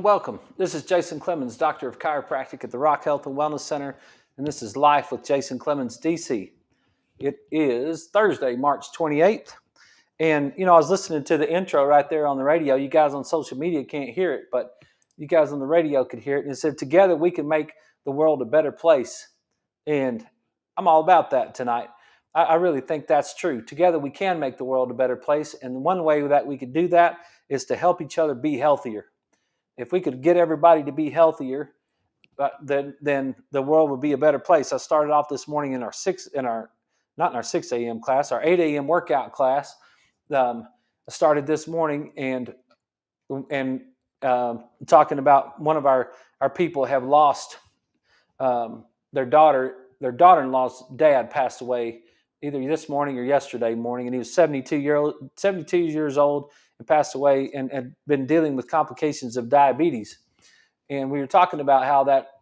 and welcome. This is Jason Clemmons, Doctor of Chiropractic at the Rock Health and Wellness Center, and this is Life with Jason Clemmons, DC. It is Thursday, March 28th, and I was listening to the intro right there on the radio. You guys on social media can't hear it, but you guys on the radio could hear it, and it said, "Together we can make the world a better place," and I'm all about that tonight. I really think that's true. Together we can make the world a better place, and one way that we could do that is to help each other be healthier. If we could get everybody to be healthier, then the world would be a better place. I started off this morning in our 6 a.m. class, our 8 a.m. workout class. I started this morning and talking about one of our people have lost their daughter. Their daughter-in-law's dad passed away either this morning or yesterday morning, and he was 72 years old. And passed away and had been dealing with complications of diabetes. And we were talking about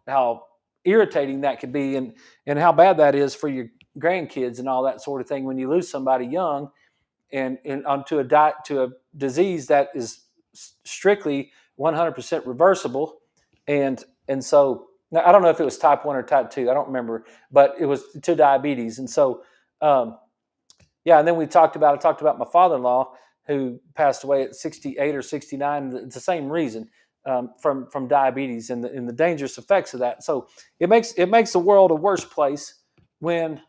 how irritating that could be and how bad that is for your grandkids and all that sort of thing when you lose somebody young and onto a disease that is strictly 100% reversible. And so now, I don't know if it was type 1 or type 2. I don't remember, but it was to diabetes. And so, and then I talked about my father-in-law, who passed away at 68 or 69. It's the same reason, from diabetes and the dangerous effects of that. So it makes the world a worse place when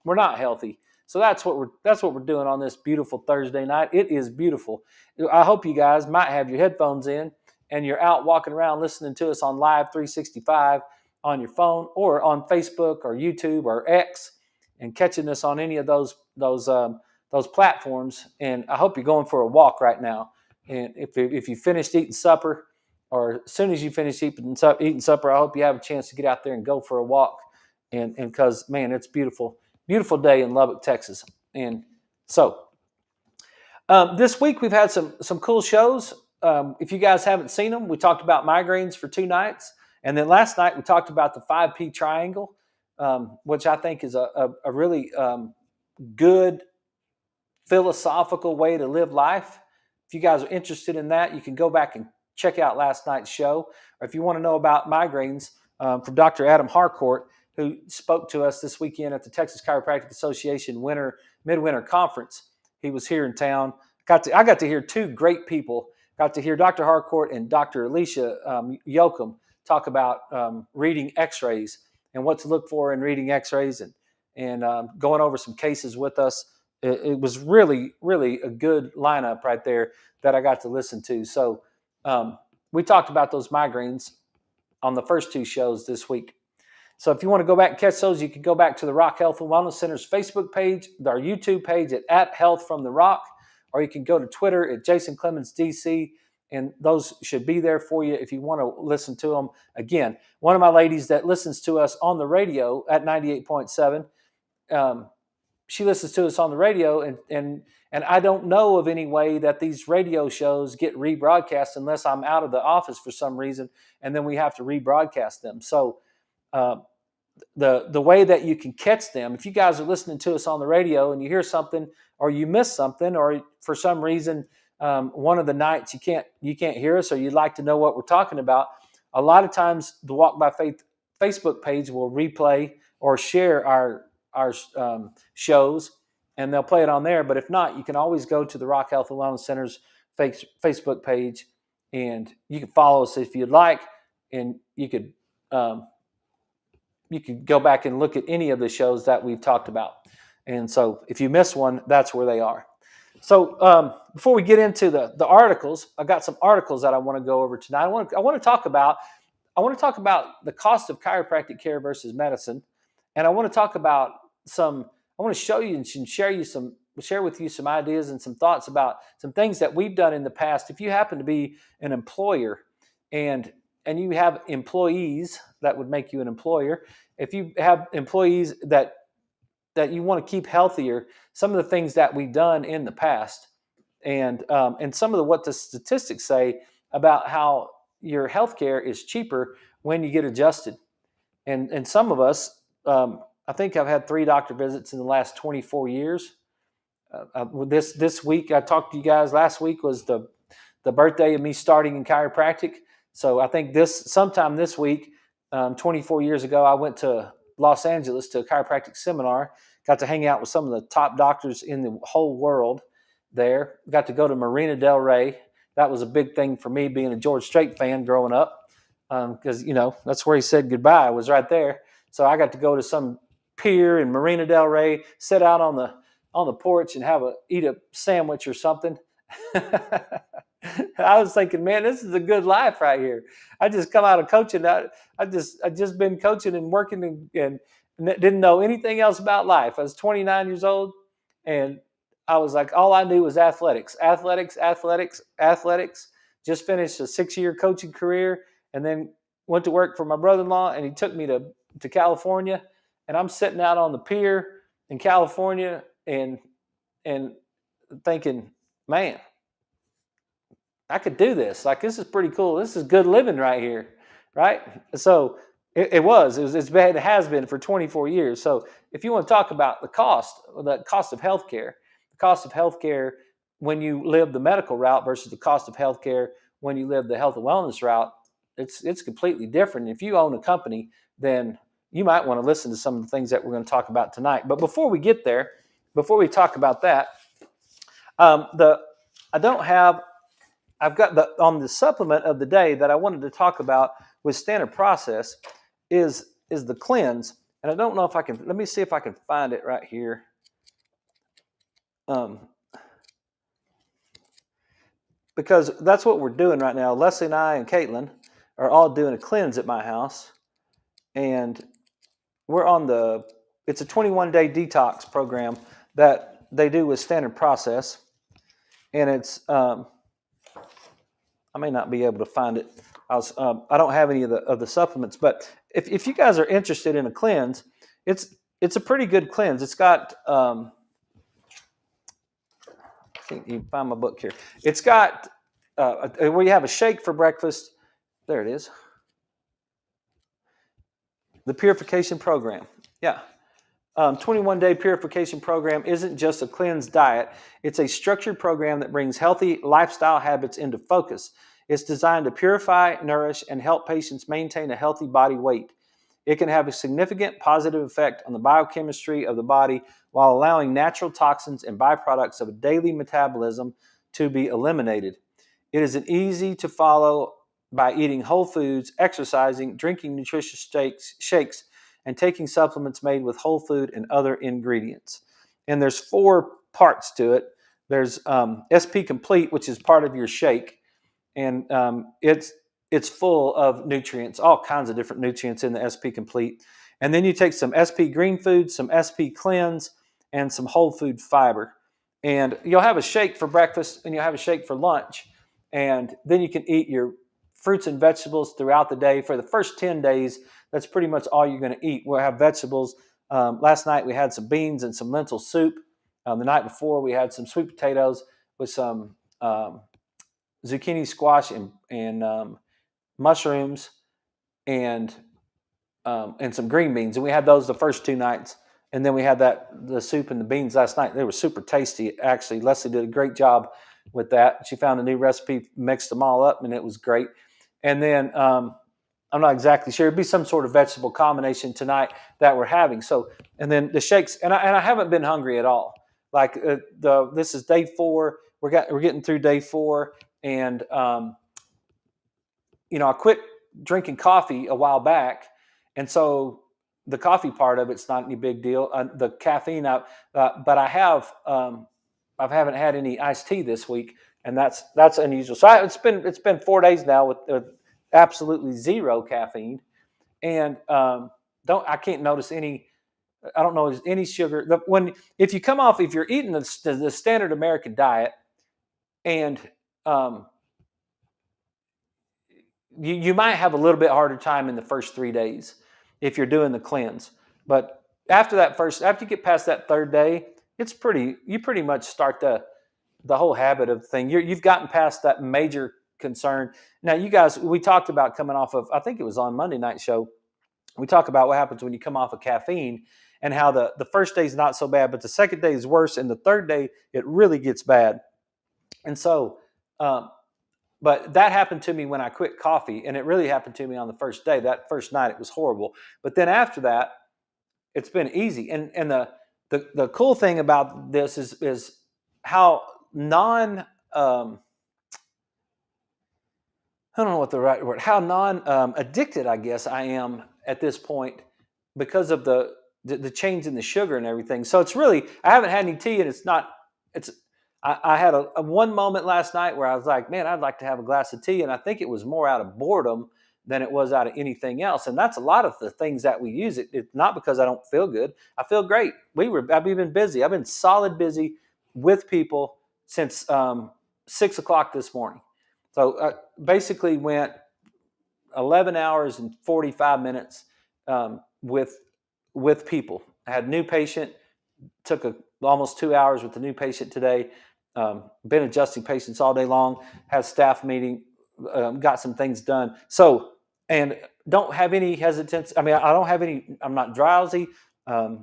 we're not healthy. So that's what we're doing on this beautiful Thursday night. It is beautiful. I hope you guys might have your headphones in and you're out walking around listening to us on Live 365 on your phone or on Facebook or YouTube or X and catching us on any of those platforms. And I hope you're going for a walk right now. And if you finished eating supper, or as soon as you finish eating supper, I hope you have a chance to get out there and go for a walk. And because, man, it's beautiful day in Lubbock, Texas. And so this week we've had some cool shows. If you guys haven't seen them, we talked about migraines for 2 nights. And then last night we talked about the 5P triangle, which I think is a really good philosophical way to live life. If you guys are interested in that, you can go back and check out last night's show. Or if you want to know about migraines, from Dr. Adam Harcourt, who spoke to us this weekend at the Texas Chiropractic Association Midwinter Conference. He was here in town. I got to hear 2 great people. Got to hear Dr. Harcourt and Dr. Alicia Yoakum talk about reading x-rays and what to look for in reading x-rays and going over some cases with us. It was really, really a good lineup right there that I got to listen to. So we talked about those migraines on the first 2 shows this week. So if you want to go back and catch those, you can go back to the Rock Health and Wellness Center's Facebook page, our YouTube page at Health from the Rock, or you can go to Twitter at Jason Clemmons DC, and those should be there for you if you want to listen to them. Again, one of my ladies that listens to us on the radio at 98.7, she listens to us on the radio, and I don't know of any way that these radio shows get rebroadcast unless I'm out of the office for some reason, and then we have to rebroadcast them. So the way that you can catch them, if you guys are listening to us on the radio and you hear something or you miss something, or for some reason one of the nights you can't hear us, or you'd like to know what we're talking about, a lot of times the Walk by Faith Facebook page will replay or share our shows, and they'll play it on there. But if not, you can always go to the Rock Health and Wellness Center's Facebook page, and you can follow us if you'd like, and you could go back and look at any of the shows that we've talked about. And so if you miss one, that's where they are. So before we get into the articles, I've got some articles that I want to go over tonight. I want to talk about the cost of chiropractic care versus medicine. And I want to talk about I want to show you and share with you some ideas and some thoughts about some things that we've done in the past. If you happen to be an employer and you have employees, that would make you an employer. If you have employees that you want to keep healthier, some of the things that we've done in the past, and some of what the statistics say about how your healthcare is cheaper when you get adjusted. And some of us, I think I've had 3 doctor visits in the last 24 years. This week, I talked to you guys last week, was the birthday of me starting in chiropractic. So I think sometime this week, 24 years ago, I went to Los Angeles to a chiropractic seminar. Got to hang out with some of the top doctors in the whole world there. Got to go to Marina Del Rey. That was a big thing for me, being a George Strait fan growing up, because that's where he said goodbye. Was right there. So I got to go to some pier in Marina Del Rey, sit out on the porch and eat a sandwich or something. I was thinking, man, this is a good life right here. I just come out of coaching. I just been coaching and working and didn't know anything else about life. I was 29 years old, and I was like, all I knew was athletics. Just finished a 6-year coaching career, and then went to work for my brother-in-law, and he took me to California, and I'm sitting out on the pier in California and thinking, man, I could do this. Like, this is pretty cool. This is good living right here, right? So it has been for 24 years. So if you want to talk about the cost of healthcare when you live the medical route versus the cost of healthcare when you live the health and wellness route, it's completely different. If you own a company, then you might want to listen to some of the things that we're going to talk about tonight. But before we get there, before we talk about that, I've got on the supplement of the day that I wanted to talk about with standard process is the cleanse. And I don't know if I can, let me see if I can find it right here. Because that's what we're doing right now. Leslie and I and Caitlin are all doing a cleanse at my house. And we're on it's a 21-day detox program that they do with standard process. And it's, I may not be able to find it. I don't have any of the supplements, but if you guys are interested in a cleanse, it's a pretty good cleanse. It's got, I think you can find my book here. It's got where you have a shake for breakfast. There it is. The purification program. Yeah. 21-day purification program isn't just a cleanse diet. It's a structured program that brings healthy lifestyle habits into focus. It's designed to purify, nourish, and help patients maintain a healthy body weight. It can have a significant positive effect on the biochemistry of the body while allowing natural toxins and byproducts of a daily metabolism to be eliminated. It is easy to follow by eating whole foods, exercising, drinking nutritious shakes, and taking supplements made with whole food and other ingredients. And there's 4 parts to it. There's SP Complete, which is part of your shake, and it's full of nutrients, all kinds of different nutrients in the SP Complete. And then you take some SP Green Food, some SP Cleanse, and some whole food fiber. And you'll have a shake for breakfast, and you'll have a shake for lunch. And then you can eat your fruits and vegetables throughout the day. For the first 10 days, that's pretty much all you're going to eat. We'll have vegetables. Last night we had some beans and some lentil soup. The night before we had some sweet potatoes with some zucchini squash and mushrooms and some green beans. And we had those the first 2 nights. And then we had the soup and the beans last night. They were super tasty, actually. Leslie did a great job with that. She found a new recipe, mixed them all up, and it was great. And then I'm not exactly sure. It'd be some sort of vegetable combination tonight that we're having. So, and then the shakes, and I haven't been hungry at all. Like this is day 4. We're getting through day 4, and I quit drinking coffee a while back, and so the coffee part of it's not any big deal. The caffeine, but I haven't had any iced tea this week, and that's unusual. So it's been 4 days now with absolutely 0 caffeine, and I can't notice any. I don't notice any sugar. If you're eating the standard American diet, and you might have a little bit harder time in the first 3 days if you're doing the cleanse, but after you get past that 3rd day, you pretty much start the whole habit of the thing. You've gotten past that major concern. Now, you guys, we talked about coming off of, I think it was on Monday night show, we talk about what happens when you come off of caffeine and how the first day is not so bad, but the 2nd day is worse, and the 3rd day, it really gets bad. And so but that happened to me when I quit coffee, and it really happened to me on the first day. That first night, it was horrible. But then after that, it's been easy. And the cool thing about this is how non I don't know what the right word, how non addicted I guess I am at this point because of the change in the sugar and everything. So it's really, I haven't had any tea, and it's not, it's, I had a one moment last night where I was like, man, I'd like to have a glass of tea. And I think it was more out of boredom than it was out of anything else. And that's a lot of the things that we use. It's not because I don't feel good. I feel great. I've been busy. I've been solid busy with people since 6 o'clock this morning. So basically went 11 hours and 45 minutes with people. I had a new patient, took almost 2 hours with the new patient today. Been adjusting patients all day long, had a staff meeting, got some things done. So, and don't have any hesitance. I mean, I don't have any, I'm not drowsy. I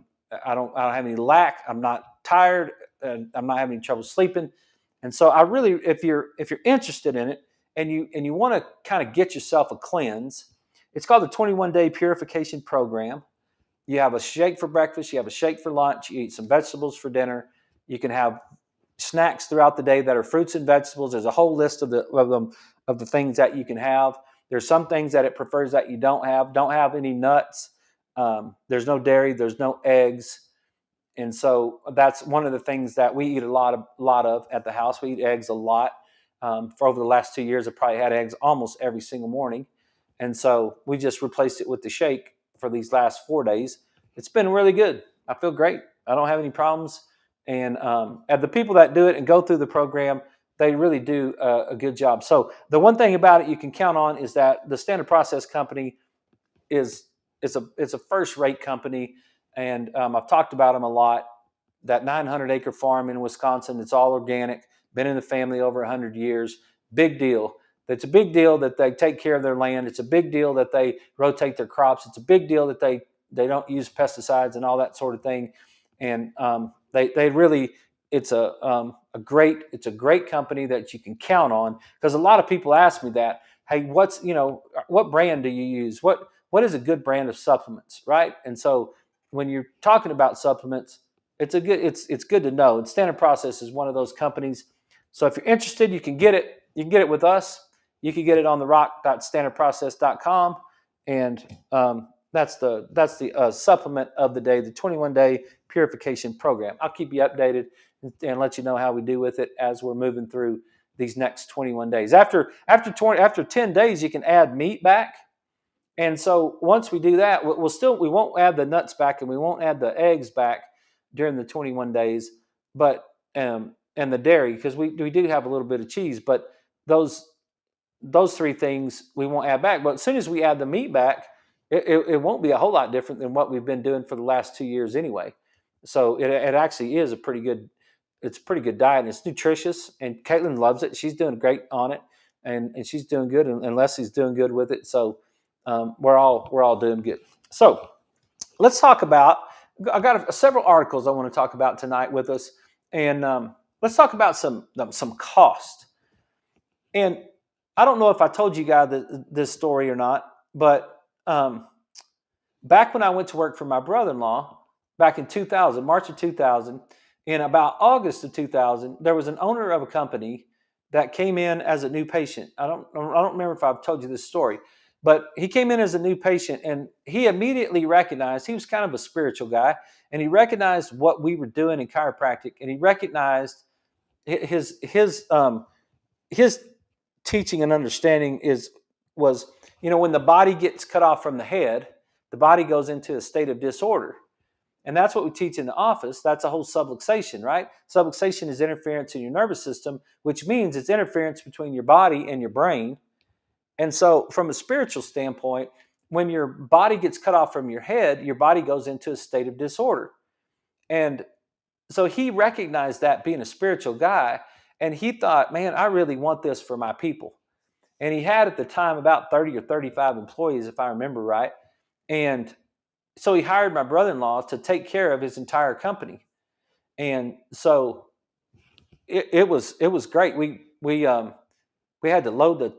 don't have any lack. I'm not tired. I'm not having any trouble sleeping. And so I really, if you're interested in it and you want to kind of get yourself a cleanse, it's called the 21-day purification program. You have a shake for breakfast, you have a shake for lunch, you eat some vegetables for dinner. You can have snacks throughout the day that are fruits and vegetables. There's a whole list of the things that you can have. There's some things that it prefers that you don't have. Don't have any nuts. There's no dairy. There's no eggs. And so that's one of the things that we eat a lot of at the house. We eat eggs a lot. For over the last 2 years, I've probably had eggs almost every single morning. And so we just replaced it with the shake for these last 4 days. It's been really good. I feel great. I don't have any problems. And the people that do it and go through the program, they really do a good job. So the one thing about it you can count on is that the Standard Process Company is a first-rate company, and I've talked about them a lot. That 900-acre farm in Wisconsin, it's all organic, been in the family over 100 years. Big deal. It's a big deal that they take care of their land. It's a big deal that they rotate their crops. It's a big deal that they don't use pesticides and all that sort of thing. And they really, it's a great company that you can count on, because a lot of people ask me that, hey, what brand do you use? What is a good brand of supplements, right? And so when you're talking about supplements, it's good to know. And Standard Process is one of those companies. So if you're interested, you can get it. You can get it with us. You can get it on therock.standardprocess.com, and that's the supplement of the day, the 21-day purification program. I'll keep you updated and let you know how we do with it as we're moving through these next 21 days. After 10 days, you can add meat back. And so once we do that, we won't add the nuts back, and we won't add the eggs back during the 21 days, but and the dairy, because we do have a little bit of cheese, but those three things we won't add back. But as soon as we add the meat back, it won't be a whole lot different than what we've been doing for the last 2 years anyway. So it actually is a pretty good diet, and it's nutritious, and Caitlin loves it. She's doing great on it, and she's doing good, and Leslie's doing good with it. So we're all doing good. So let's talk about, I got several articles I want to talk about tonight with us, and let's talk about some cost. And I don't know if I told you guys this story or not, but back when I went to work for my brother-in-law back in 2000, March of 2000, in about August of 2000, there was an owner of a company that came in as a new patient. I don't remember if I've told you this story, but he came in as a new patient, and he immediately recognized, he was kind of a spiritual guy, and he recognized what we were doing in chiropractic, and he recognized his teaching and understanding was, when the body gets cut off from the head, the body goes into a state of disorder. And that's what we teach in the office. That's a whole subluxation, right? Subluxation is interference in your nervous system, which means it's interference between your body and your brain. And so from a spiritual standpoint, when your body gets cut off from your head, your body goes into a state of disorder. And so he recognized that, being a spiritual guy, and he thought, man, I really want this for my people. And he had at the time about 30 or 35 employees, if I remember right. And so he hired my brother-in-law to take care of his entire company. And so it was great. we had to load the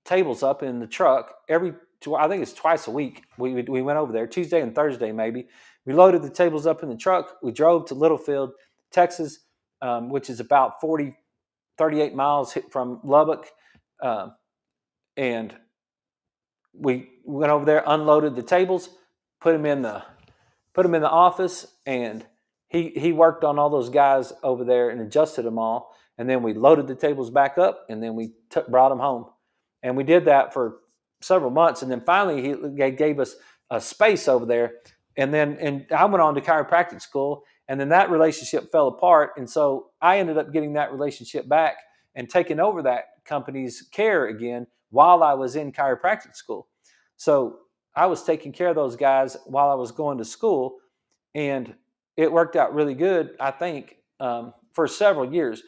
tables up in the truck I think it's twice a week. We went over there Tuesday and Thursday maybe. We loaded the tables up in the truck. We drove to Littlefield, Texas, which is about 38 miles from Lubbock, and we went over there, unloaded the tables, put them in the office, and he worked on all those guys over there and adjusted them all. And then we loaded the tables back up, and then we brought them home. And we did that for several months. And then finally, he gave us a space over there. And I went on to chiropractic school, and then that relationship fell apart. And so I ended up getting that relationship back and taking over that company's care again while I was in chiropractic school. So I was taking care of those guys while I was going to school, and it worked out really good, I think, for several years.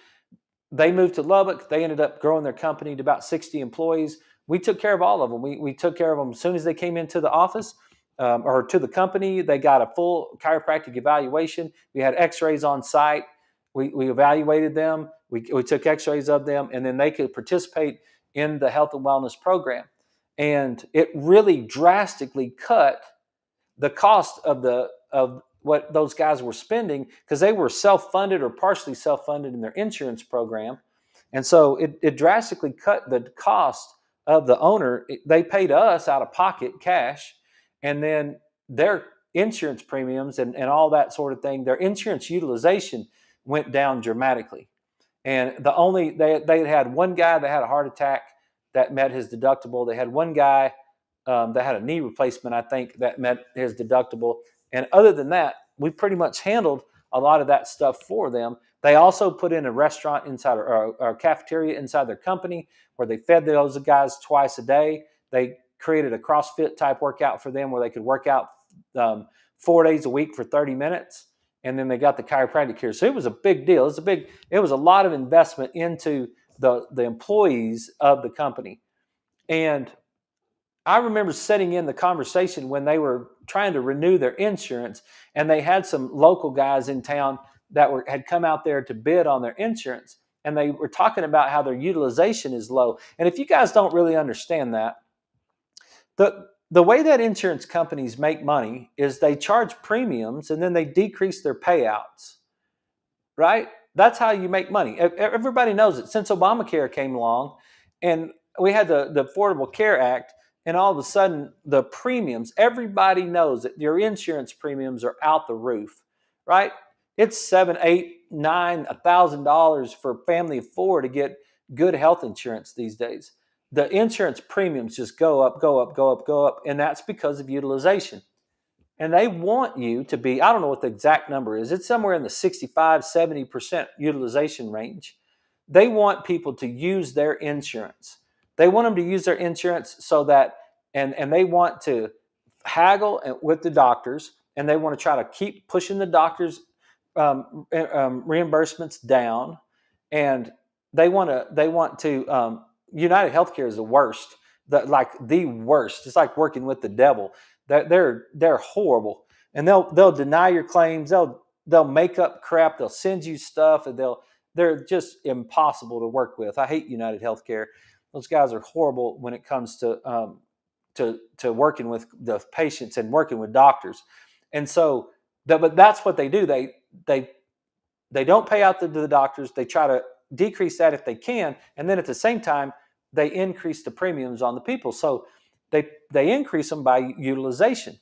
They moved to Lubbock. They ended up growing their company to about 60 employees. We took care of all of them. We took care of them as soon as they came into the office or to the company. They got a full chiropractic evaluation. We had x-rays on site. We evaluated them. We took x-rays of them, and then they could participate in the health and wellness program. And it really drastically cut the cost of what those guys were spending, because they were self-funded or partially self-funded in their insurance program. And so it drastically cut the cost of the owner. They paid us out of pocket cash, and then their insurance premiums and all that sort of thing, their insurance utilization went down dramatically. And they had one guy that had a heart attack that met his deductible. They had one guy that had a knee replacement, I think, that met his deductible. And other than that, we pretty much handled a lot of that stuff for them. They also put in a restaurant inside or a cafeteria inside their company where they fed those guys twice a day. They created a CrossFit type workout for them where they could work out 4 days a week for 30 minutes. And then they got the chiropractic care. So it was a big deal. It was a lot of investment into the employees of the company. And I remember sitting in the conversation when they were trying to renew their insurance, and they had some local guys in town that had come out there to bid on their insurance, and they were talking about how their utilization is low. And if you guys don't really understand that, the way that insurance companies make money is they charge premiums and then they decrease their payouts, right? That's how you make money. Everybody knows it. Since Obamacare came along and we had the Affordable Care Act, and all of a sudden the premiums, everybody knows that your insurance premiums are out the roof, right? It's $7, $8, $9, $1,000 for a family of four to get good health insurance these days. The insurance premiums just go up, go up, go up, go up, and that's because of utilization. And they want you to be, I don't know what the exact number is, it's somewhere in the 65, 70% utilization range. They want people to use their insurance. They want them to use their insurance so that, and they want to haggle with the doctors, and they want to try to keep pushing the doctors' reimbursements down, and they want to. United Healthcare is the worst, the worst. It's like working with the devil. They're horrible, and they'll deny your claims. They'll make up crap. They'll send you stuff, and they're just impossible to work with. I hate United Healthcare. Those guys are horrible when it comes to working with the patients and working with doctors. And so, but that's what they do. They don't pay out to the doctors. They try to decrease that if they can, and then at the same time, they increase the premiums on the people. So they increase them by utilization.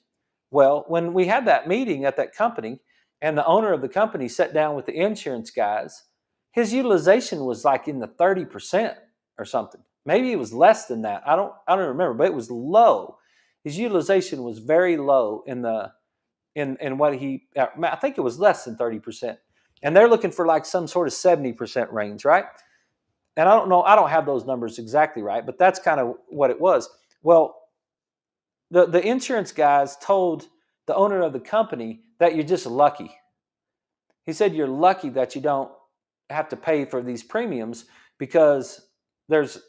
Well, when we had that meeting at that company, and the owner of the company sat down with the insurance guys, his utilization was like in the 30% or something. Maybe it was less than that. I don't remember, but it was low. His utilization was very low in what I think it was less than 30%. And they're looking for like some sort of 70% range, right? And I don't know, I don't have those numbers exactly right, but that's kind of what it was. Well, the insurance guys told the owner of the company that you're just lucky. He said you're lucky that you don't have to pay for these premiums because there's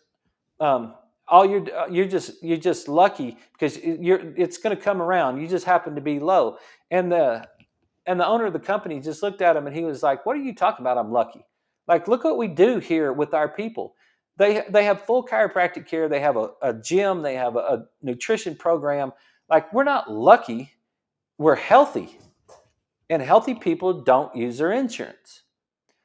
you're just lucky because it's going to come around. You just happen to be low. And the owner of the company just looked at him and he was like, "What are you talking about? I'm lucky. Like, look what we do here with our people. They have full chiropractic care. They have a gym. They have a nutrition program. Like, we're not lucky. We're healthy, and healthy people don't use their insurance.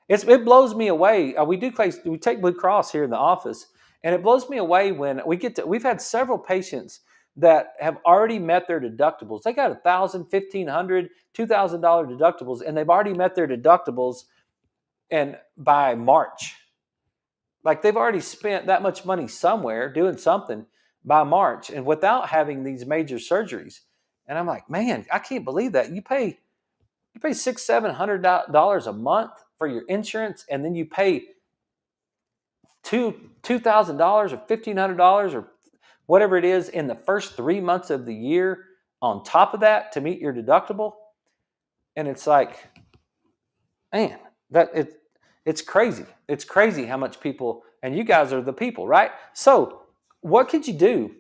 It blows me away. We take Blue Cross here in the office, and it blows me away when we've had several patients that have already met their deductibles. They got $1,000, $1,500, $2,000 deductibles, and they've already met their deductibles, and by March. Like, they've already spent that much money somewhere doing something by March, and without having these major surgeries. And I'm like, man, I can't believe that. You pay $600-700 a month for your insurance, and then you pay $2,000 or $1,500 or whatever it is in the first 3 months of the year on top of that to meet your deductible. And it's like, man, it's crazy. It's crazy how much people, and you guys are the people, right? So what could you do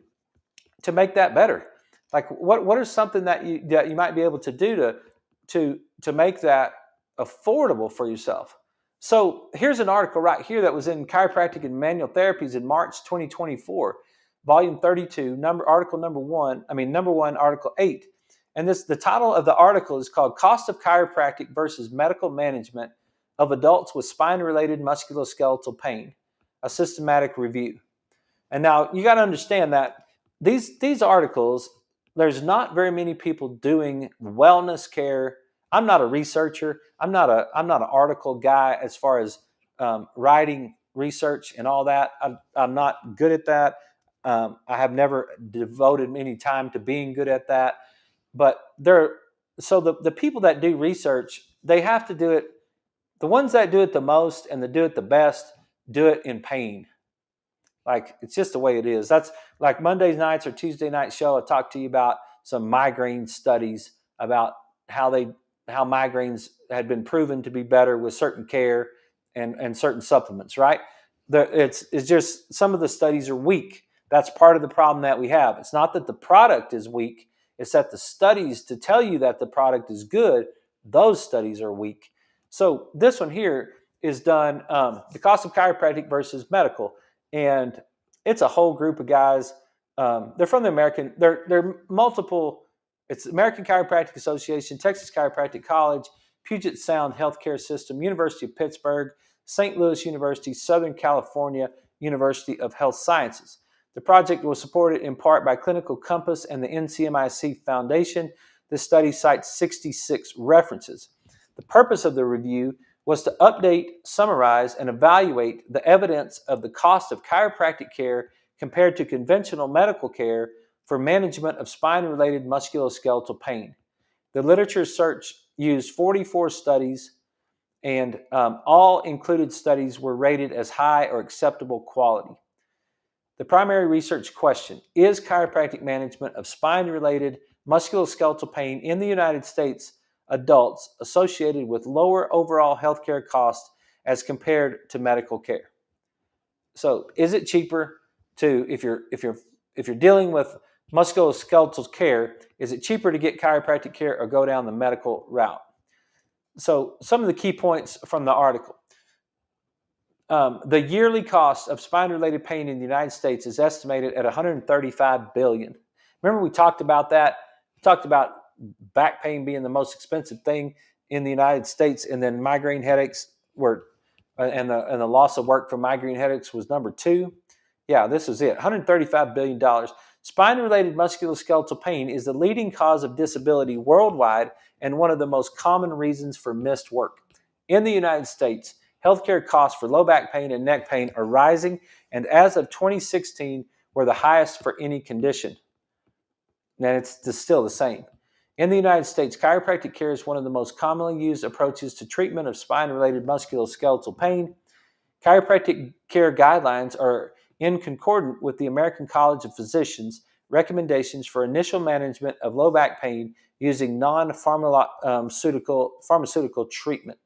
to make that better? Like, what is something that you might be able to do to make that affordable for yourself? So here's an article right here that was in Chiropractic and Manual Therapies in March 2024, volume 32, number one, article 8. And the title of the article is called Cost of Chiropractic versus Medical Management of Adults with Spine-Related Musculoskeletal Pain, a systematic review. And now you got to understand that these articles, there's not very many people doing wellness care. I'm not a researcher. I'm not an article guy as far as writing research and all that. I'm not good at that. I have never devoted any time to being good at that. But the people that do research, they have to do it. The ones that do it the most and that do it the best do it in pain. Like, it's just the way it is. That's like Monday nights or Tuesday night show. I talked to you about some migraine studies about how migraines had been proven to be better with certain care and certain supplements, right? It's just some of the studies are weak. That's part of the problem that we have. It's not that the product is weak. It's that the studies to tell you that the product is good, those studies are weak. So this one here is done, the cost of chiropractic versus medical. And it's a whole group of guys. They're from the American, they're multiple, it's American Chiropractic Association, Texas Chiropractic College, Puget Sound Healthcare System, University of Pittsburgh, St. Louis University, Southern California University of Health Sciences. The project was supported in part by Clinical Compass and the NCMIC Foundation. This study cites 66 references. The purpose of the review was to update, summarize, and evaluate the evidence of the cost of chiropractic care compared to conventional medical care for management of spine-related musculoskeletal pain. The literature search used 44 studies, and all included studies were rated as high or acceptable quality. The primary research question: is chiropractic management of spine-related musculoskeletal pain in the United States adults associated with lower overall healthcare costs as compared to medical care? So, is it cheaper to, if you're dealing with musculoskeletal care, is it cheaper to get chiropractic care or go down the medical route? So, some of the key points from the article. The yearly cost of spine-related pain in the United States is estimated at $135 billion. Remember, we talked about that. We talked about back pain being the most expensive thing in the United States, and then migraine headaches were, and the loss of work from migraine headaches was number 2. Yeah, this is it. $135 billion. Spine-related musculoskeletal pain is the leading cause of disability worldwide and one of the most common reasons for missed work. In the United States, healthcare costs for low back pain and neck pain are rising, and as of 2016, were the highest for any condition. Now, it's still the same. In the United States, chiropractic care is one of the most commonly used approaches to treatment of spine-related musculoskeletal pain. Chiropractic care guidelines are in concordance with the American College of Physicians' recommendations for initial management of low back pain using non-pharmaceutical treatment.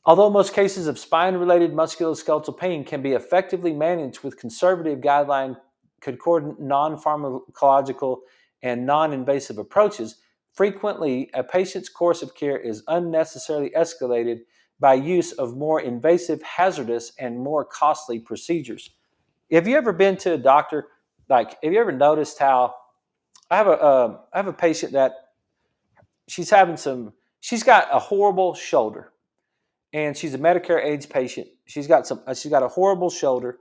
Although most cases of spine-related musculoskeletal pain can be effectively managed with conservative guideline, concordant, non-pharmacological, and non-invasive approaches, frequently a patient's course of care is unnecessarily escalated by use of more invasive, hazardous, and more costly procedures. Have you ever been to a doctor? Like, have you ever noticed how I have a patient that she's having some. She's got a horrible shoulder, and she's a Medicare age patient. She's got some. She's got a horrible shoulder,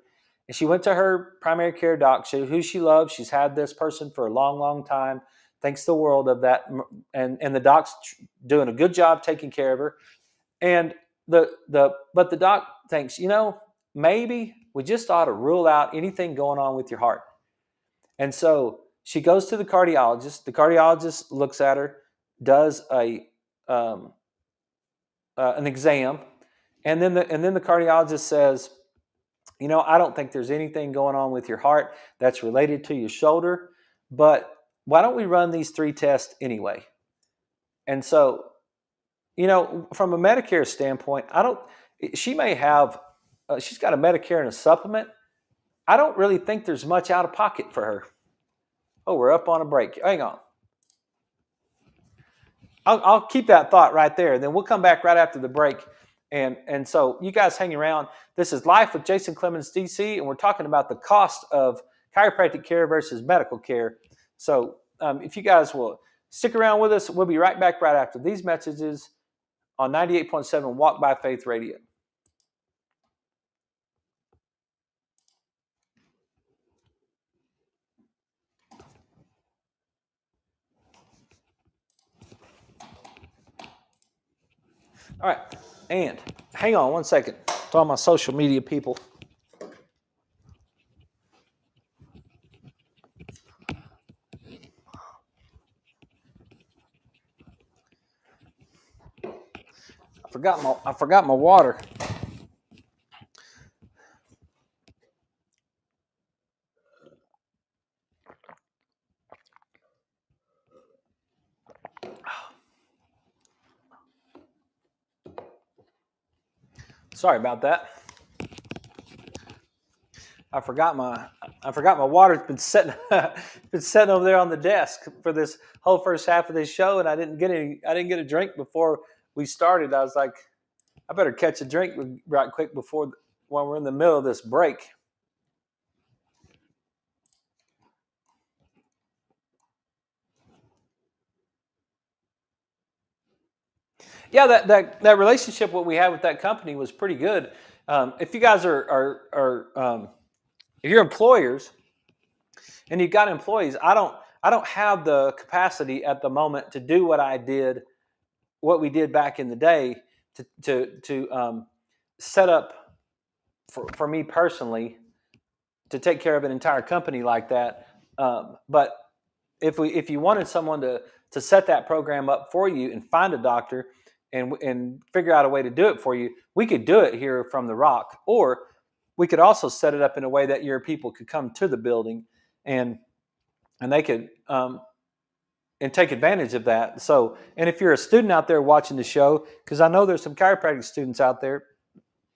and she went to her primary care doc, who she loves. She's had this person for a long, long time. Thinks the world of that, and the doc's doing a good job taking care of her. And but the doc thinks, maybe we just ought to rule out anything going on with your heart. And so she goes to the cardiologist. The cardiologist looks at her, does um, an exam, and then the cardiologist says, I don't think there's anything going on with your heart that's related to your shoulder, but why don't we run these 3 tests anyway? And so, from a Medicare standpoint, she may have, she's got a Medicare and a supplement. I don't really think there's much out of pocket for her. Oh, we're up on a break. Hang on. I'll keep that thought right there. Then we'll come back right after the break. And so you guys hang around. This is Life with Jason Clemmons, DC, and we're talking about the cost of chiropractic care versus medical care. So if you guys will stick around with us, we'll be right back right after these messages on 98.7 Walk by Faith Radio. All right, and hang on one second to all my social media people. I forgot my water. Sorry about that. I forgot my water. It's been sitting over there on the desk for this whole first half of this show, and I didn't get a drink before we started. I was like, I better catch a drink right quick when we're in the middle of this break. Yeah, that relationship what we had with that company was pretty good. If you guys are if you're employers and you've got employees, I don't have the capacity at the moment to do what we did back in the day to set up for me personally to take care of an entire company like that. But if you wanted someone to set that program up for you and find a doctor and figure out a way to do it for you, we could do it here from the Rock, or we could also set it up in a way that your people could come to the building and they could and take advantage of that. So, and if you're a student out there watching the show, because I know there's some chiropractic students out there,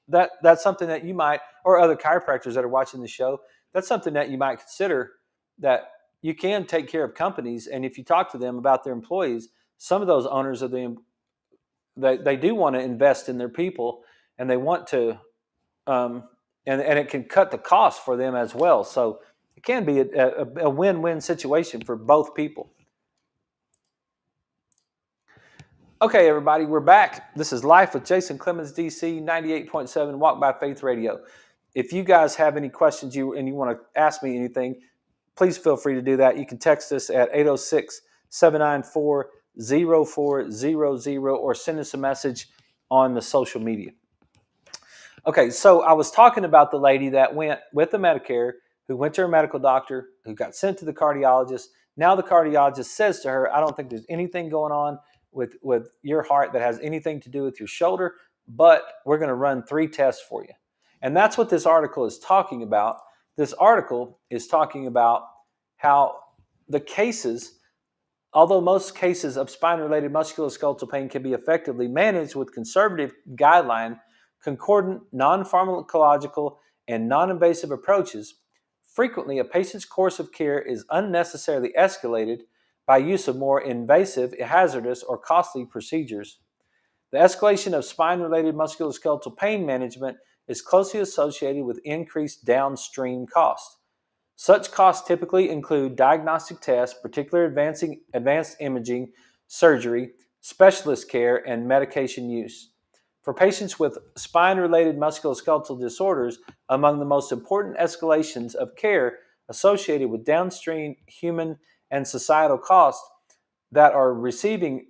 that's something that you might, or other chiropractors that are watching the show, that's something that you might consider, that you can take care of companies. And if you talk to them about their employees, some of those owners of they do want to invest in their people, and they want to, and it can cut the cost for them as well. So it can be a win-win situation for both people. Okay, everybody, we're back. This is Life with Jason Clemmons, DC, 98.7 Walk by Faith Radio. If you guys have any questions and you want to ask me anything, please feel free to do that. You can text us at 806-794-0400 or send us a message on the social media. Okay, so I was talking about the lady that went with the Medicare, who went to her medical doctor, who got sent to the cardiologist. Now the cardiologist says to her, I don't think there's anything going on with your heart that has anything to do with your shoulder, but we're going to run 3 tests for you. And that's what this article is talking about. This article is talking about how the cases, although most cases of spine-related musculoskeletal pain can be effectively managed with conservative guideline, concordant, non-pharmacological, and non-invasive approaches, frequently a patient's course of care is unnecessarily escalated by use of more invasive, hazardous, or costly procedures. The escalation of spine-related musculoskeletal pain management is closely associated with increased downstream costs. Such costs typically include diagnostic tests, particularly advanced imaging, surgery, specialist care, and medication use. For patients with spine-related musculoskeletal disorders, among the most important escalations of care associated with downstream human and societal costs that are receiving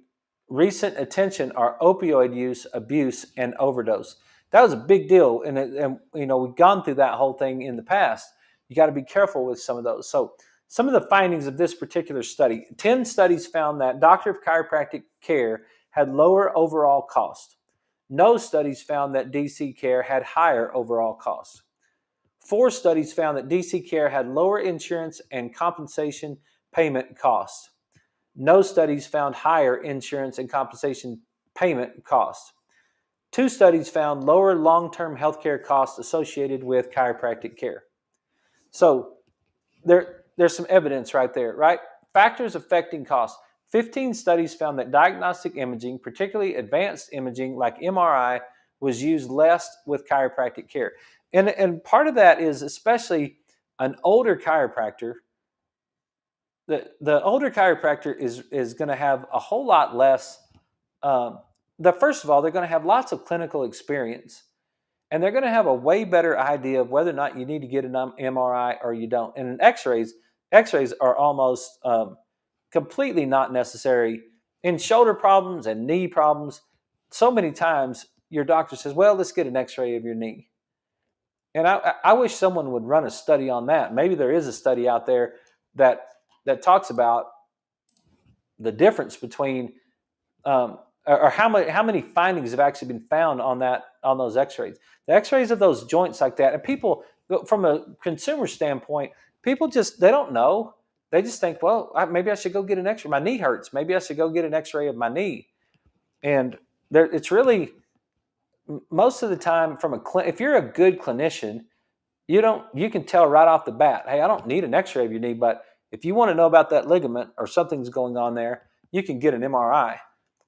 recent attention are opioid use, abuse, and overdose. That was a big deal, and we've gone through that whole thing in the past. You got to be careful with some of those. So, some of the findings of this particular study: 10 studies found that doctor of chiropractic care had lower overall cost. No studies found that DC care had higher overall costs. 4 studies found that DC care had lower insurance and compensation payment costs. No studies found higher insurance and compensation payment costs. 2 studies found lower long-term healthcare costs associated with chiropractic care. So there's some evidence right there, right? Factors affecting costs. 15 studies found that diagnostic imaging, particularly advanced imaging like MRI, was used less with chiropractic care. And part of that is especially an older chiropractor. The older chiropractor is going to have a whole lot less. First of all, they're going to have lots of clinical experience, and they're going to have a way better idea of whether or not you need to get an MRI or you don't. And in X-rays are almost completely not necessary in shoulder problems and knee problems. So many times your doctor says, "Well, let's get an X-ray of your knee." And I wish someone would run a study on that. Maybe there is a study out there that talks about the difference between or how many findings have actually been found on those X-rays. The X-rays of those joints like that, and people from a consumer standpoint, people they don't know. They just think, well, maybe I should go get an X-ray. My knee hurts. Maybe I should go get an X-ray of my knee. And it's really most of the time if you're a good clinician, you can tell right off the bat, hey, I don't need an X-ray of your knee, but if you want to know about that ligament or something's going on there, you can get an MRI.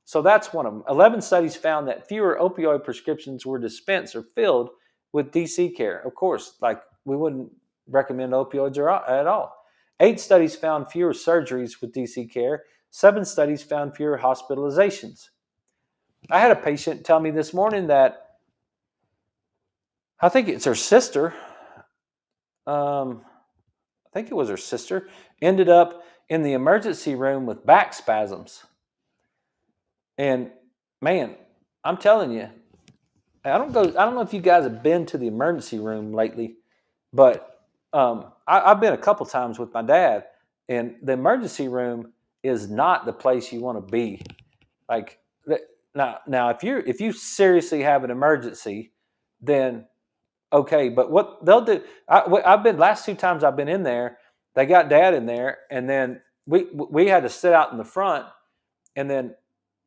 So that's one of them. 11 studies found that fewer opioid prescriptions were dispensed or filled with DC care. Of course, like we wouldn't recommend opioids at all. 8 studies found fewer surgeries with DC care. 7 studies found fewer hospitalizations. I had a patient tell me this morning that I think it's her sister. I think it was her sister, ended up in the emergency room with back spasms. And man, I'm telling you, I don't know if you guys have been to the emergency room lately, but I've been a couple times with my dad, and the emergency room is not the place you want to be. Like now, if you seriously have an emergency, then okay, but what they'll do, I've been last 2 times I've been in there, they got Dad in there, and then we had to sit out in the front, and then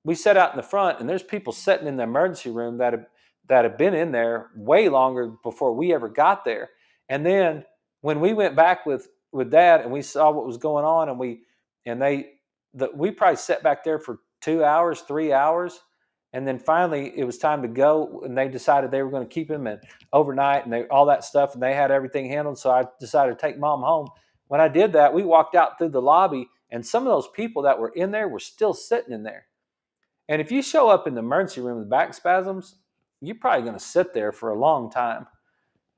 we sat out in the front, and there's people sitting in the emergency room that have been in there way longer before we ever got there. And then when we went back with Dad and we saw what was going on, and we probably sat back there for 2 hours, 3 hours. And then finally, it was time to go, and they decided they were going to keep him overnight and all that stuff, and they had everything handled. So I decided to take Mom home. When I did that, we walked out through the lobby, and some of those people that were in there were still sitting in there. And if you show up in the emergency room with back spasms, you're probably going to sit there for a long time,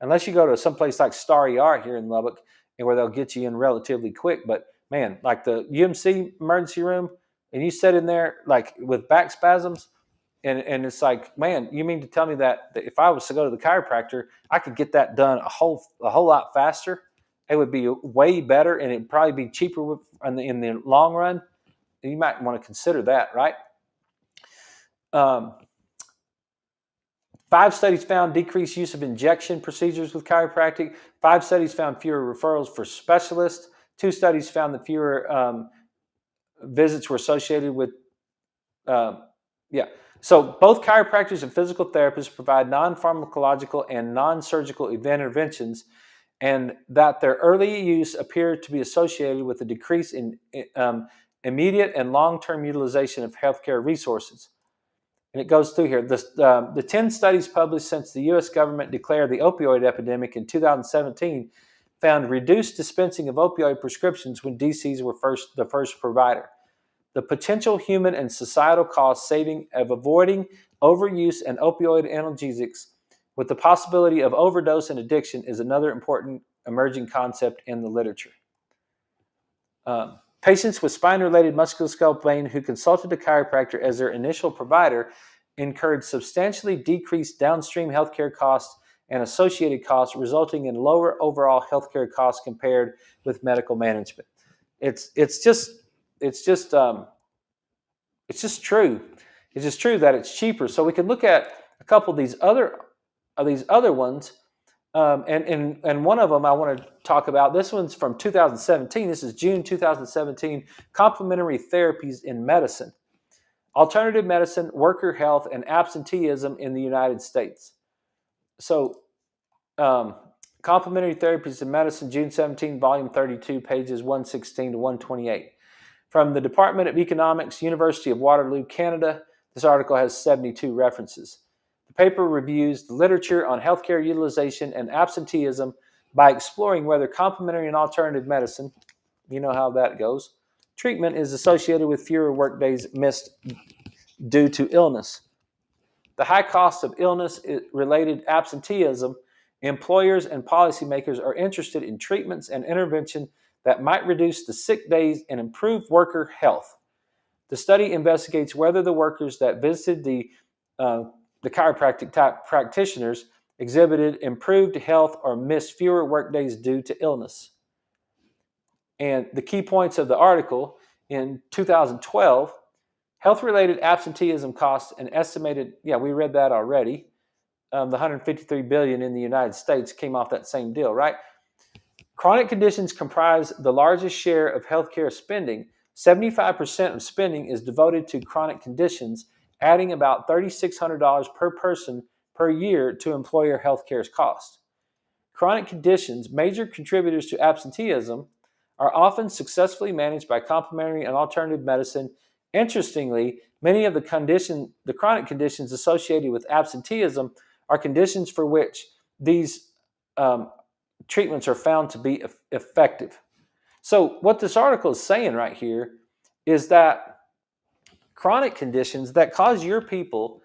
unless you go to someplace like Star ER here in Lubbock, and where they'll get you in relatively quick. But man, like the UMC emergency room, and you sit in there like with back spasms. And it's like, man, you mean to tell me that if I was to go to the chiropractor, I could get that done a whole lot faster? It would be way better, and it'd probably be cheaper in the long run. You might want to consider that, right? 5 studies found decreased use of injection procedures with chiropractic. 5 studies found fewer referrals for specialists. 2 studies found that fewer visits were associated with So both chiropractors and physical therapists provide non-pharmacological and non-surgical interventions, and that their early use appeared to be associated with a decrease in immediate and long-term utilization of healthcare resources. And it goes through here. The 10 studies published since the U.S. government declared the opioid epidemic in 2017 found reduced dispensing of opioid prescriptions when DCs were the first provider. The potential human and societal cost saving of avoiding overuse and opioid analgesics with the possibility of overdose and addiction is another important emerging concept in the literature. Patients with spine-related musculoskeletal pain who consulted a chiropractor as their initial provider incurred substantially decreased downstream healthcare costs and associated costs, resulting in lower overall healthcare costs compared with medical management. It's just true. It's just true that it's cheaper. So we can look at a couple of these other ones. And one of them I want to talk about. This one's from 2017. This is June 2017. Complementary therapies in medicine, alternative medicine, worker health, and absenteeism in the United States. So, complementary therapies in medicine, June 17, volume 32, pages 116 to 128. From the Department of Economics, University of Waterloo, Canada. This article has 72 references. The paper reviews the literature on healthcare utilization and absenteeism by exploring whether complementary and alternative medicine, you know how that goes, treatment is associated with fewer workdays missed due to illness. The high cost of illness-related absenteeism, employers and policymakers are interested in treatments and intervention that might reduce the sick days and improve worker health. The study investigates whether the workers that visited the chiropractic type practitioners exhibited improved health or missed fewer workdays due to illness. And the key points of the article: in 2012, health-related absenteeism costs an estimated, we read that already, the $153 billion in the United States came off that same deal, right? Chronic conditions comprise the largest share of healthcare spending. 75% of spending is devoted to chronic conditions, adding about $3,600 per person per year to employer healthcare's cost. Chronic conditions, major contributors to absenteeism, are often successfully managed by complementary and alternative medicine. Interestingly, many of the chronic conditions associated with absenteeism are conditions for which these treatments are found to be effective. So what this article is saying right here is that chronic conditions that cause your people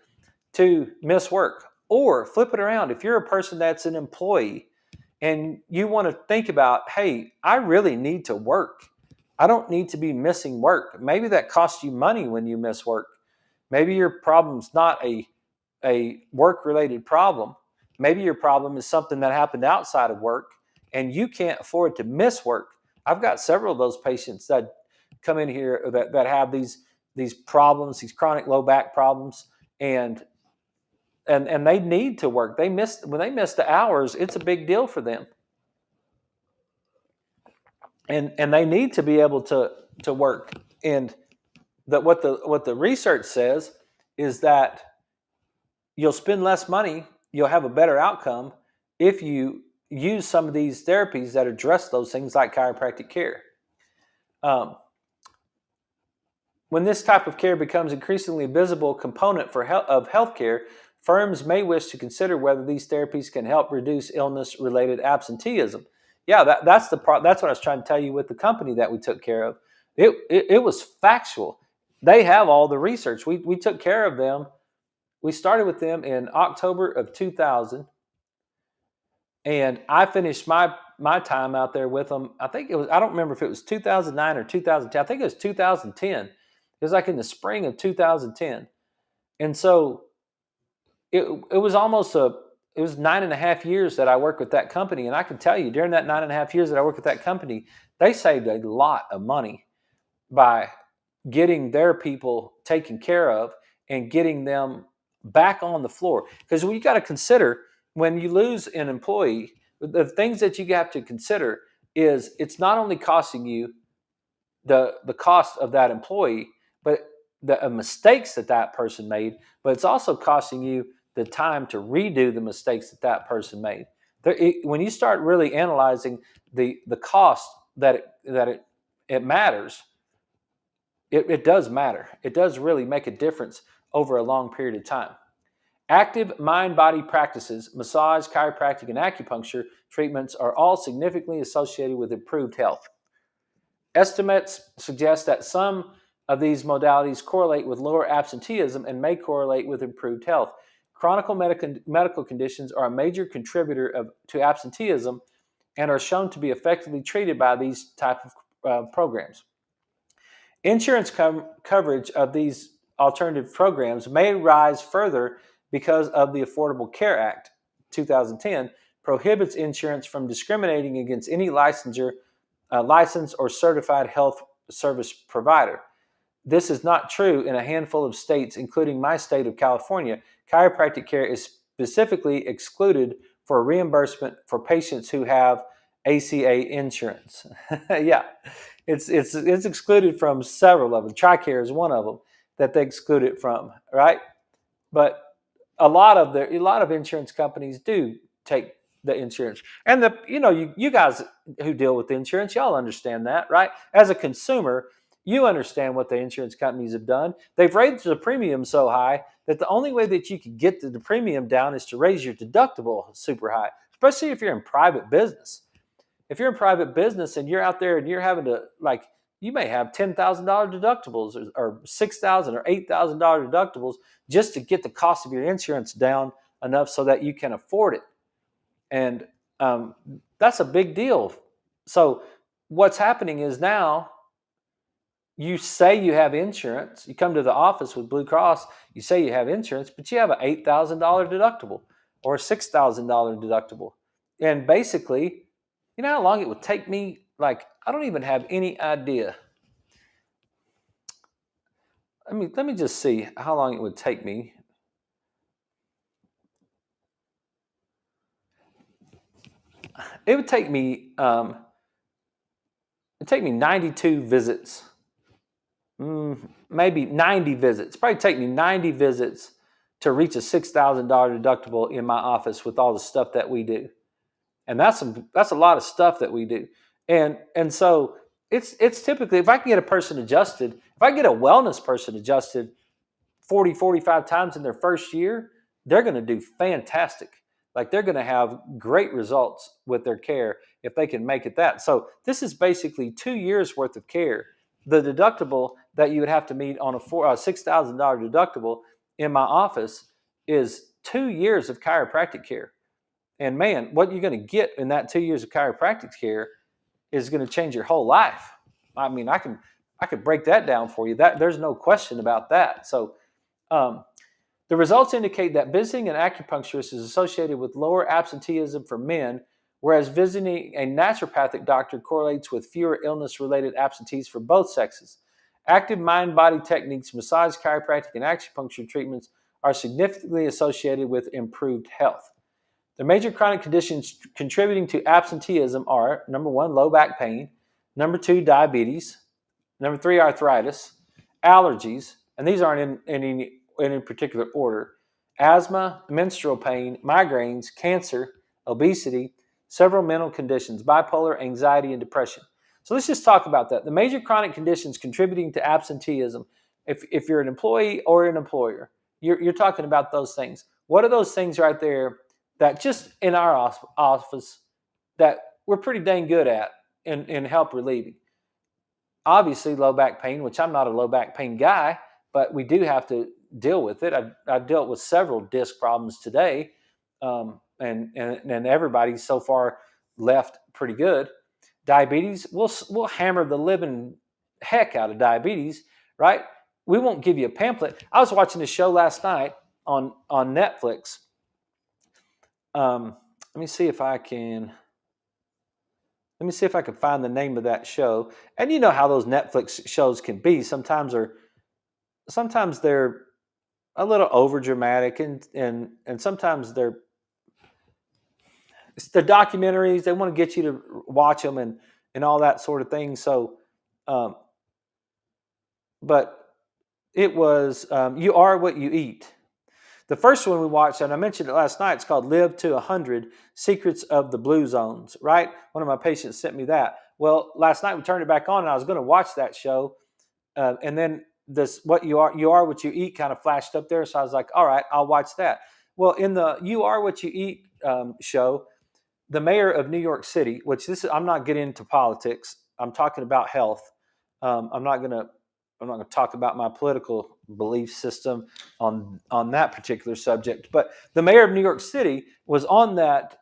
to miss work, or flip it around, if you're a person that's an employee and you want to think about, hey, I really need to work. I don't need to be missing work. Maybe that costs you money when you miss work. Maybe your problem's not a work-related problem. Maybe your problem is something that happened outside of work and you can't afford to miss work. I've got several of those patients that come in here that have these problems, these chronic low back problems, and they need to work. When they miss the hours, it's a big deal for them. And they need to be able to work. And that what the research says is that you'll spend less money, you'll have a better outcome if you use some of these therapies that address those things, like chiropractic care. When this type of care becomes increasingly visible component of healthcare, firms may wish to consider whether these therapies can help reduce illness-related absenteeism. Yeah, that's what I was trying to tell you with the company that we took care of. It was factual. They have all the research. We took care of them. We started with them in October of 2000, and I finished my time out there with them. I don't remember if it was 2009 or 2010. I think it was 2010. It was like in the spring of 2010. And so it was it was 9.5 years that I worked with that company. And I can tell you, during that 9.5 years that I worked with that company, they saved a lot of money by getting their people taken care of and getting them back on the floor. Because you got to consider, when you lose an employee, the things that you have to consider is it's not only costing you the cost of that employee, but the mistakes that person made, but it's also costing you the time to redo the mistakes that person made. When you start really analyzing the cost that it matters, it does matter. It does really make a difference over a long period of time. Active mind-body practices, massage, chiropractic, and acupuncture treatments are all significantly associated with improved health. Estimates suggest that some of these modalities correlate with lower absenteeism and may correlate with improved health. Chronic medical conditions are a major contributor to absenteeism and are shown to be effectively treated by these type of programs. Insurance coverage of these alternative programs may rise further because of the Affordable Care Act 2010 prohibits insurance from discriminating against any licensed or certified health service provider. This is not true in a handful of states, including my state of California. Chiropractic care is specifically excluded for reimbursement for patients who have ACA insurance. Yeah, it's excluded from several of them. TRICARE is one of them that they exclude it from, right? But a lot of insurance companies do take the insurance, and you guys who deal with insurance, y'all understand that, right? As a consumer, you understand what the insurance companies have done. They've raised the premium so high that the only way that you can get the premium down is to raise your deductible super high, especially if you're in private business. If you're in private business and you're out there and you're having to, like, you may have $10,000 deductibles or $6,000 or $8,000 deductibles just to get the cost of your insurance down enough so that you can afford it. And that's a big deal. So what's happening is now you say you have insurance. You come to the office with Blue Cross, you say you have insurance, but you have an $8,000 deductible or a $6,000 deductible. And basically, you know how long it would take me? Like, I don't even have any idea. Let me just see how long it would take me. It would take me 92 visits, maybe 90 visits. Probably take me 90 visits to reach a $6,000 deductible in my office with all the stuff that we do. And that's a lot of stuff that we do. And so it's typically, if I can get a person adjusted, if I get a wellness person adjusted 40, 45 times in their first year, they're going to do fantastic. Like, they're going to have great results with their care if they can make it that. So this is basically 2 years worth of care. The deductible that you would have to meet on a $6,000 deductible in my office is 2 years of chiropractic care. And man, what you're going to get in that 2 years of chiropractic care is going to change your whole life. I mean, I could break that down for you. There's no question about that. So the results indicate that visiting an acupuncturist is associated with lower absenteeism for men, whereas visiting a naturopathic doctor correlates with fewer illness-related absentees for both sexes. Active mind-body techniques, massage, chiropractic, and acupuncture treatments are significantly associated with improved health. The major chronic conditions contributing to absenteeism are, number 1, low back pain, number 2, diabetes, number 3, arthritis, allergies, and these aren't in any particular order, asthma, menstrual pain, migraines, cancer, obesity, several mental conditions, bipolar, anxiety, and depression. So let's just talk about that. The major chronic conditions contributing to absenteeism, if you're an employee or an employer, you're talking about those things. What are those things right there that just in our office that we're pretty dang good at in help relieving? Obviously, low back pain, which I'm not a low back pain guy, but we do have to deal with it. I've dealt with several disc problems today, and everybody's so far left pretty good. Diabetes, we'll hammer the living heck out of diabetes, right? We won't give you a pamphlet. I was watching a show last night on Netflix. Let me see if I can find the name of that show. And you know how those Netflix shows can be. Sometimes they're a little over dramatic, and sometimes it's the documentaries. They want to get you to watch them and all that sort of thing. So, but it was You Are What You Eat. The first one we watched, and I mentioned it last night, it's called Live to 100, Secrets of the Blue Zones, right? One of my patients sent me that. Well, last night we turned it back on, and I was going to watch that show, and then this what you are what you eat kind of flashed up there. So I was like, all right, I'll watch that. Well, in the You Are What You Eat show, the mayor of New York City, which this is, I'm not getting into politics. I'm talking about health. I'm not gonna talk about my political belief system on that particular subject. But the mayor of New York City was on that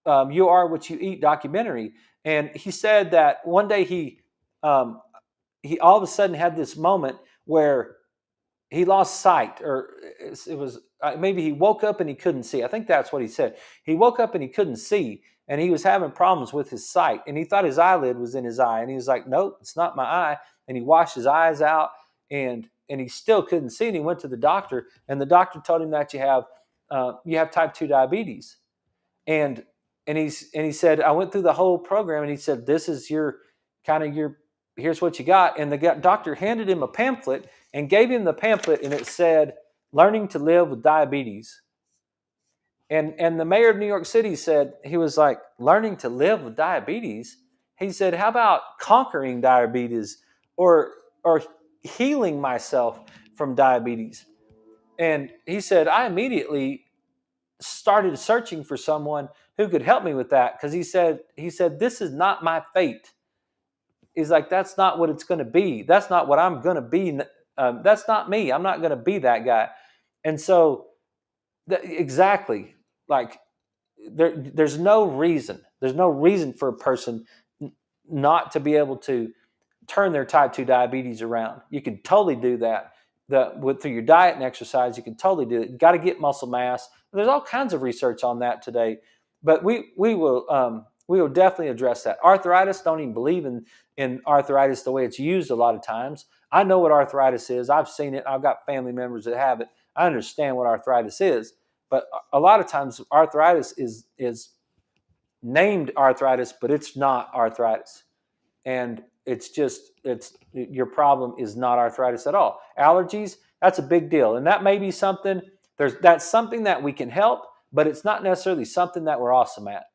You Are What You Eat documentary, and he said that one day he all of a sudden had this moment where he lost sight, or it was maybe he woke up and he couldn't see. I think that's what he said. He woke up and he couldn't see, and he was having problems with his sight, and he thought his eyelid was in his eye, and he was like, "Nope, it's not my eye." And he washed his eyes out, and he still couldn't see. And he went to the doctor, and the doctor told him that you have type 2 diabetes, and he said, I went through the whole program, and he said, this is your kind of your here's what you got. And the doctor handed him a pamphlet and gave him the pamphlet, and it said, "Learning to Live with Diabetes." And the mayor of New York City said, he was like, "Learning to live with diabetes?" He said, "How about conquering diabetes, or healing myself from diabetes?" And he said, I immediately started searching for someone who could help me with that, because he said this is not my fate. He's like, that's not what it's going to be. That's not what I'm going to be. That's not me. I'm not going to be that guy. And so exactly, like there's no reason. There's no reason for a person not to be able to turn their type 2 diabetes around. You can totally do that. Through your diet and exercise, you can totally do it. You got to get muscle mass. There's all kinds of research on that today, but we will definitely address that. Arthritis, don't even believe in arthritis the way it's used a lot of times. I know what arthritis is. I've seen it. I've got family members that have it. I understand what arthritis is, but a lot of times arthritis is named arthritis, but it's not arthritis. And it's your problem is not arthritis at all. Allergies, that's a big deal. And that may be something, that's something that we can help, but it's not necessarily something that we're awesome at.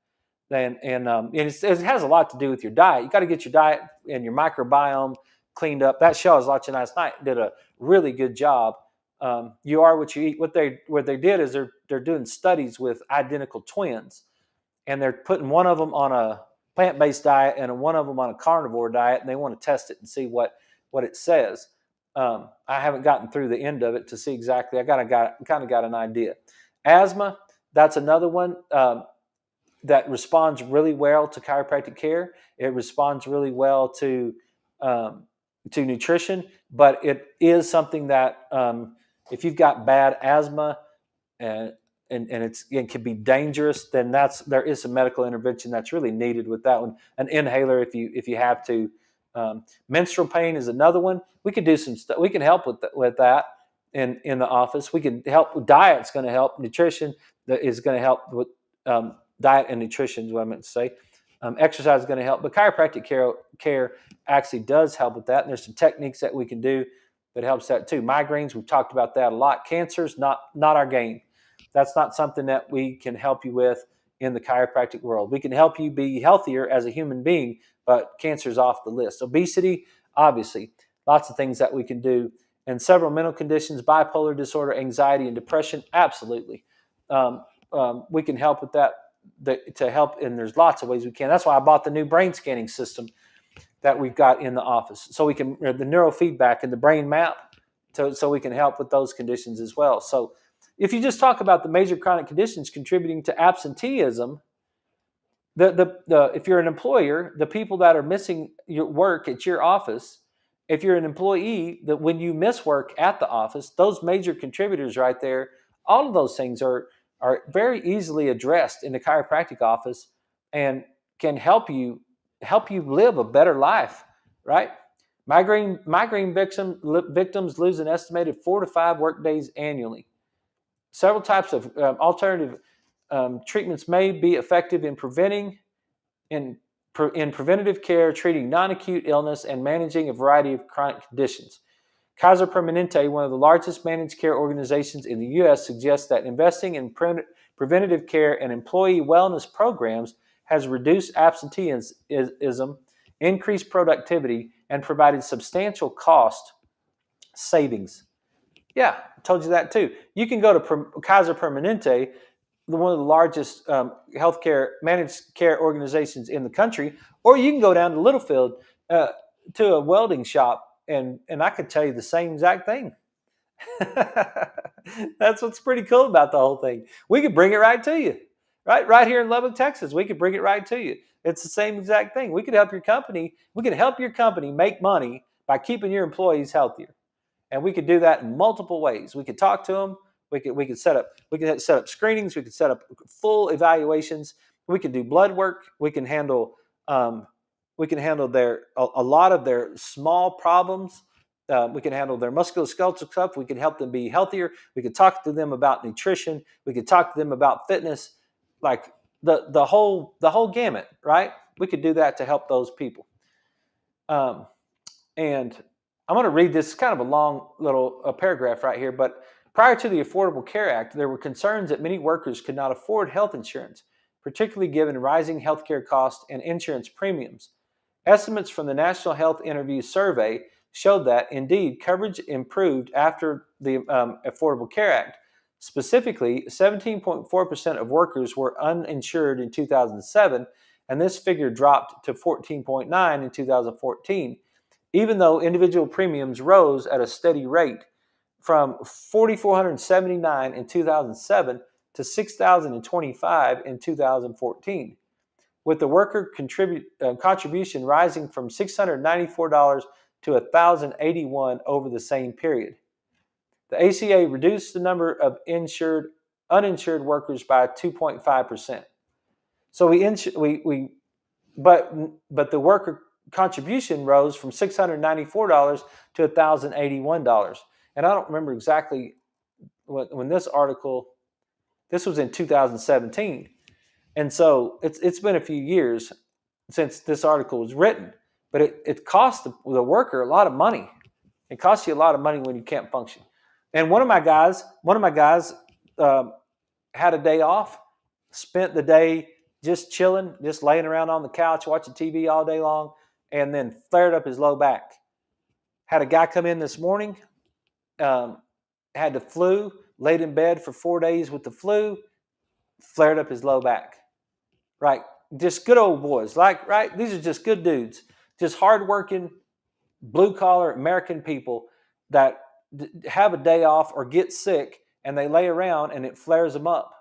And it has a lot to do with your diet. You got to get your diet and your microbiome cleaned up. That show I was watching last night did a really good job. You Are What You Eat. What they did is they're doing studies with identical twins, and they're putting one of them on a plant-based diet and one of them on a carnivore diet, and they want to test it and see what it says. I haven't gotten through the end of it to see exactly. I kind of got an idea. Asthma, that's another one that responds really well to chiropractic care. It responds really well to nutrition, but it is something that if you've got bad asthma and it can be dangerous, then there is some medical intervention that's really needed with that one. An inhaler if you have to. Menstrual pain is another one. We could do some stuff. We can help with that in the office. We can help. Diet's going to help. Nutrition is going to help with diet and nutrition is what I meant to say. Exercise is going to help, but chiropractic care actually does help with that. And there's some techniques that we can do that helps that too. Migraines, we've talked about that a lot. Cancer's not our game. That's not something that we can help you with in the chiropractic world. We can help you be healthier as a human being, but cancer's off the list. Obesity, obviously, lots of things that we can do. And several mental conditions, bipolar disorder, anxiety, and depression, absolutely. We can help with that to help, and there's lots of ways we can. That's why I bought the new brain scanning system that we've got in the office. So we can, the neurofeedback and the brain map, so we can help with those conditions as well. So if you just talk about the major chronic conditions contributing to absenteeism, if you're an employer, the people that are missing your work at your office, if you're an employee, that when you miss work at the office, those major contributors right there, all of those things are very easily addressed in the chiropractic office and can help you live a better life, right? Migraine victims lose an estimated 4 to 5 work days annually. Several types of alternative treatments may be effective in preventative care, treating non-acute illness, and managing a variety of chronic conditions. Kaiser Permanente, one of the largest managed care organizations in the U.S., suggests that investing in preventative care and employee wellness programs has reduced absenteeism, increased productivity, and provided substantial cost savings. Yeah, I told you that too. You can go to Kaiser Permanente, one of the largest healthcare managed care organizations in the country, or you can go down to Littlefield to a welding shop, and I could tell you the same exact thing. That's what's pretty cool about the whole thing. We could bring it right to you, right here in Lubbock, Texas. We could bring it right to you. It's the same exact thing. We could help your company. We could help your company make money by keeping your employees healthier, and we could do that in multiple ways. We could talk to them. We could set up screenings. We could set up full evaluations. We could do blood work. We can handle their a lot of their small problems. We can handle their musculoskeletal stuff. We can help them be healthier. We could talk to them about nutrition. We could talk to them about fitness, like the whole gamut, right? We could do that to help those people. And I'm going to read this kind of a long little paragraph right here. But prior to the Affordable Care Act, there were concerns that many workers could not afford health insurance, particularly given rising healthcare costs and insurance premiums. Estimates from the National Health Interview Survey showed that, indeed, coverage improved after the Affordable Care Act. Specifically, 17.4% of workers were uninsured in 2007, and this figure dropped to 14.9% in 2014, even though individual premiums rose at a steady rate from $4,479 in 2007 to $6,025 in 2014. With the worker contribution rising from $694 to $1,081 over the same period. The ACA reduced the number of uninsured workers by 2.5%. So but the worker contribution rose from $694 to $1,081. And I don't remember exactly when this was in 2017. And so it's been a few years since this article was written, but it costs the worker a lot of money. It costs you a lot of money when you can't function. And one of my guys had a day off, spent the day just chilling, just laying around on the couch, watching TV all day long, and then flared up his low back. Had a guy come in this morning, had the flu, laid in bed for 4 days with the flu, flared up his low back. Right, just good old boys. Right, these are just good dudes, just hardworking, blue-collar American people that have a day off or get sick, and they lay around and it flares them up.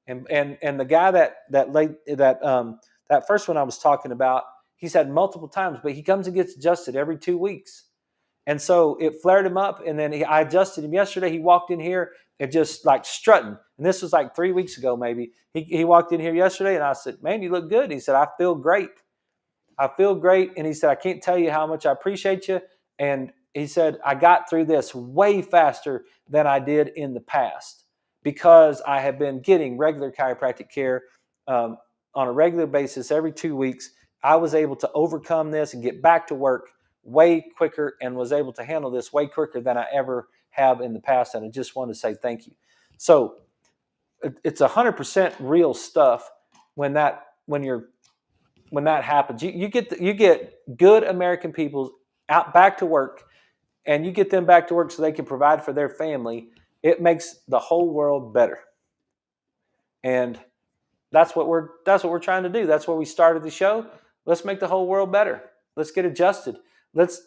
And the guy that first one I was talking about, he's had multiple times, but he comes and gets adjusted every 2 weeks. And so it flared him up, and then I adjusted him yesterday. He walked in here and just like strutting. And this was like 3 weeks ago, maybe. He walked in here yesterday, and I said, "Man, you look good." And he said, "I feel great. I feel great." And he said, "I can't tell you how much I appreciate you." And he said, "I got through this way faster than I did in the past because I have been getting regular chiropractic care on a regular basis every 2 weeks. I was able to overcome this and get back to work way quicker and was able to handle this way quicker than I ever have in the past. And I just want to say thank you." So it's 100% real stuff when that happens. You get good American people out back to work, and you get them back to work so they can provide for their family. It makes the whole world better. And that's what we're trying to do. That's where we started the show. Let's make the whole world better. Let's get adjusted. Let's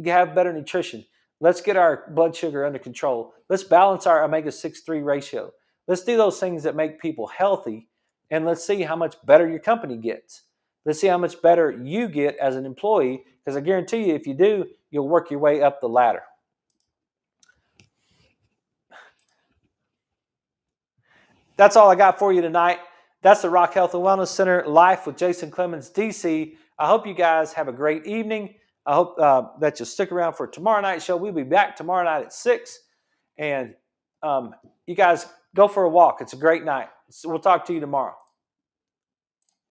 have better nutrition. Let's get our blood sugar under control. Let's balance our omega-6-3 ratio. Let's do those things that make people healthy, and let's see how much better your company gets. Let's see how much better you get as an employee, because I guarantee you, if you do, you'll work your way up the ladder. That's all I got for you tonight. That's the Rock Health and Wellness Center Life with Jason Clemmons, DC. I hope you guys have a great evening. I hope that you'll stick around for tomorrow night's show. We'll be back tomorrow night at 6. And you guys go for a walk. It's a great night. So we'll talk to you tomorrow.